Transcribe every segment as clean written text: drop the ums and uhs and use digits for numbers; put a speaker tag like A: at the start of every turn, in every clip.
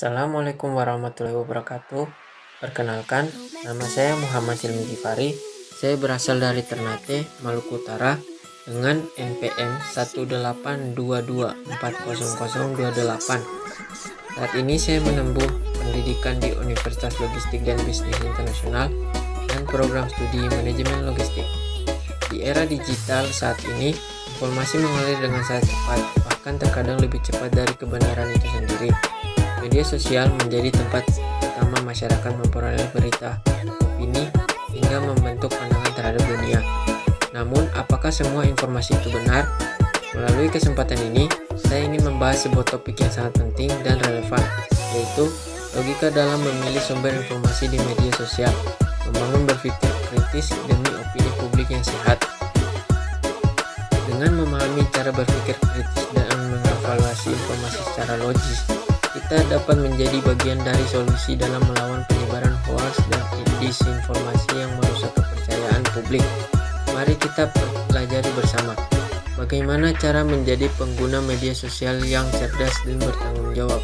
A: Assalamualaikum warahmatullahi wabarakatuh. Perkenalkan, nama saya Muhammad Silmi Gifari. Saya berasal dari Ternate, Maluku Utara dengan NPM 182240028. Saat ini saya menempuh pendidikan di Universitas Logistik dan Bisnis Internasional dan program studi manajemen logistik. Di era digital saat ini, informasi mengalir dengan sangat cepat, bahkan terkadang lebih cepat dari kebenaran itu sendiri. Media sosial menjadi tempat pertama masyarakat memperoleh berita, opini, hingga membentuk pandangan terhadap dunia. Namun, apakah semua informasi itu benar? Melalui kesempatan ini, saya ingin membahas sebuah topik yang sangat penting dan relevan, yaitu logika dalam memilih sumber informasi di media sosial, membangun berpikir kritis demi opini publik yang sehat. Dengan memahami cara berpikir kritis dan mengevaluasi informasi secara logis, kita dapat menjadi bagian dari solusi dalam melawan penyebaran hoaks dan disinformasi yang merusak kepercayaan publik. Mari kita pelajari bersama bagaimana cara menjadi pengguna media sosial yang cerdas dan bertanggung jawab.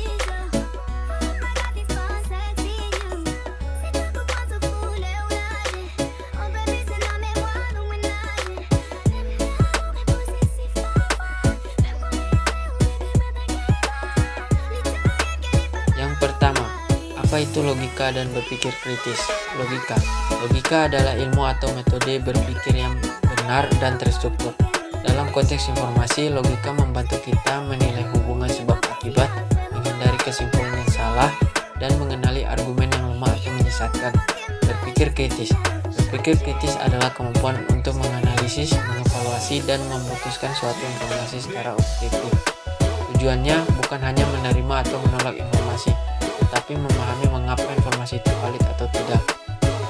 A: Pertama, apa itu logika dan berpikir kritis? Logika adalah ilmu atau metode berpikir yang benar dan terstruktur. Dalam konteks informasi, logika membantu kita menilai hubungan sebab akibat, menghindari kesimpulan yang salah, dan mengenali argumen yang lemah atau menyesatkan. Berpikir kritis adalah kemampuan untuk menganalisis, mengevaluasi, dan memutuskan suatu informasi secara objektif. Tujuannya bukan hanya menerima atau menolak informasi, tetapi memahami mengapa informasi itu valid atau tidak.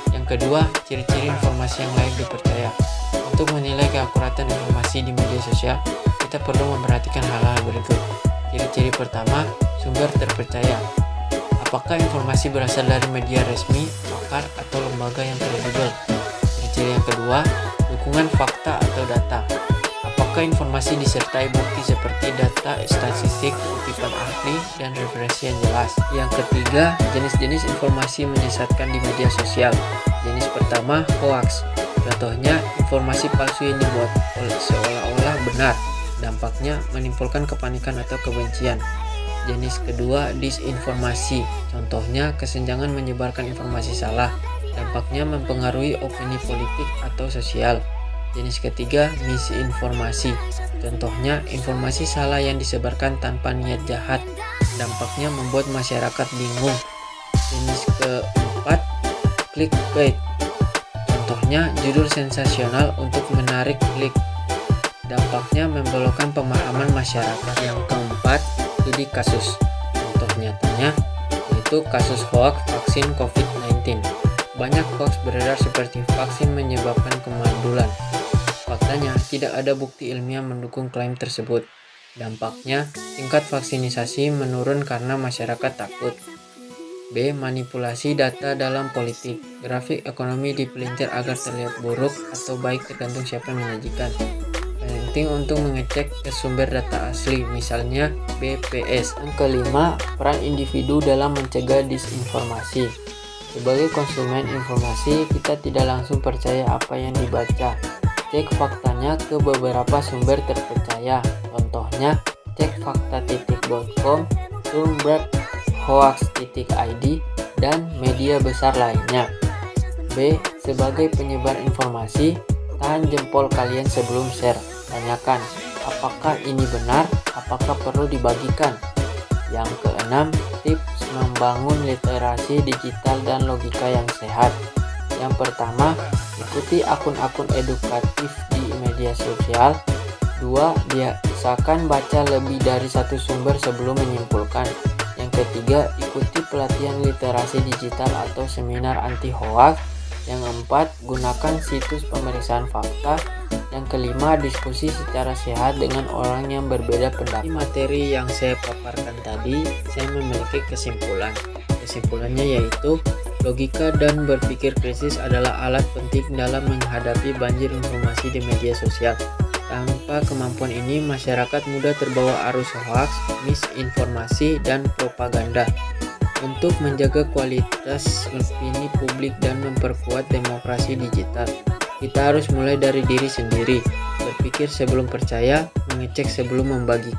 A: Yang kedua, ciri-ciri informasi yang layak dipercaya. Untuk menilai keakuratan informasi di media sosial, kita perlu memperhatikan hal-hal berikut. Ciri-ciri pertama, sumber terpercaya. Apakah informasi berasal dari media resmi, pakar, atau lembaga yang kredibel? Ciri-ciri yang kedua, dukungan fakta atau data. Apakah informasi disertai bukti seperti data statistik, kutipan ahli, dan referensi yang jelas? Yang ketiga, jenis-jenis informasi menyesatkan di media sosial. Jenis pertama, hoax. Contohnya, informasi palsu yang dibuat seolah-olah benar. Dampaknya menimbulkan kepanikan atau kebencian. Jenis kedua, disinformasi. Contohnya, kesenjangan menyebarkan informasi salah. Dampaknya mempengaruhi opini politik atau sosial. Jenis ketiga, misinformasi. Contohnya, informasi salah yang disebarkan tanpa niat jahat. Dampaknya membuat masyarakat bingung. Jenis keempat, clickbait. Contohnya, judul sensasional untuk menarik klik. Dampaknya membelokkan pemahaman masyarakat. Yang keempat, studi kasus. Contoh nyatanya yaitu kasus hoaks vaksin COVID-19. Banyak hoaks beredar seperti vaksin menyebabkan kemandulan. Faktanya, tidak ada bukti ilmiah mendukung klaim tersebut. Dampaknya, tingkat vaksinisasi menurun karena masyarakat takut. B. Manipulasi data dalam politik. Grafik ekonomi dipelintir agar terlihat buruk atau baik tergantung siapa yang menyajikan. Penting untuk mengecek ke sumber data asli, misalnya BPS. Yang kelima, peran individu dalam mencegah disinformasi. Sebagai konsumen informasi, kita tidak langsung percaya apa yang dibaca. Cek faktanya ke beberapa sumber terpercaya. Contohnya, cek fakta.com, Bloomberg, hoax.id, dan media besar lainnya. B. Sebagai penyebar informasi, tahan jempol kalian sebelum share. Tanyakan, apakah ini benar? Apakah perlu dibagikan? Yang keenam, tips membangun literasi digital dan logika yang sehat. Yang pertama, ikuti akun-akun edukatif di media sosial. 2. Biasakan baca lebih dari satu sumber sebelum menyimpulkan. Yang ketiga, ikuti pelatihan literasi digital atau seminar anti hoax. Yang keempat, gunakan situs pemeriksaan fakta. Yang kelima, diskusi secara sehat dengan orang yang berbeda pendapat. Di materi yang saya paparkan tadi, saya memiliki kesimpulan. Kesimpulannya yaitu logika dan berpikir kritis adalah alat penting dalam menghadapi banjir informasi di media sosial. Tanpa kemampuan ini, masyarakat mudah terbawa arus hoaks, misinformasi, dan propaganda. Untuk menjaga kualitas opini publik dan memperkuat demokrasi digital, kita harus mulai dari diri sendiri, berpikir sebelum percaya, mengecek sebelum membagikan.